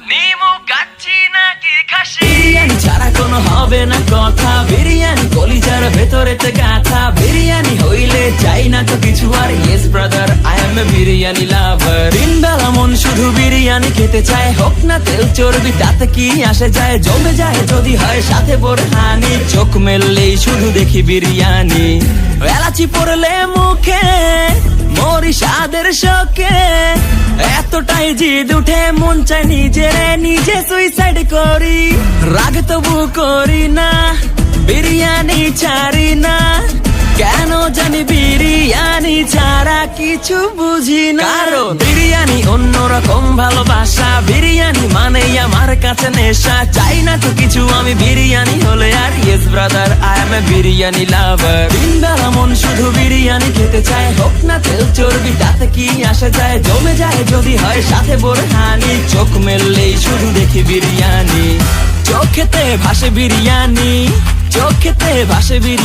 নিমু কাচ্ছি নাকি খাসি বিরিয়ানি ছাড়া কোনো হবে না কথা, বিরিয়ানি কলিজার ভেতরেতে গাথা, বিরিয়ানি হইলে চাই না তো কিছু আর। Yes brother, I M A biryani লাভার। দিন বেলা মন শুধু বিরিয়ানি খেতে চায়, হোক না তেল চর্বি তাতে কি আসে যায়, জমে যায় যদি হয় সাথে বোরহানি, চোখ মেললেই শুধু দেখি বিরিয়ানি। এলাচি পড়লে মুখে মরি স্বাদের শোকে, এতটাই জিদ উঠে মন চায় নিজে সুইসাইড করি। রাগ তবু করি না, বিরিয়ানি ছাড়ি না, কেন জানি বিরিয়ানি ছাড়া কিছু বুঝি না। কারণ বিরিয়ানি অন্যরকম ভালোবাসা, বিরিয়ানি মানেই আমার কাছে নেশা, চাই না তো কিছু আমি বিরিয়ানি হলে আর। Yes brother, I M A biryani লাভার। দিন বেলা মন শুধু বিরিয়ানি খেতে চায়, হোক না তেল চর্বি তাতে কি আসে যায়, জমে যায় যদি হয় সাথে বোরহানি, চোখ মেললেই শুধু দেখি বিরিয়ানি। চোখেতে ভাসে বিরিয়ানি, চোখেতে ভাসে বিরিয়ানি।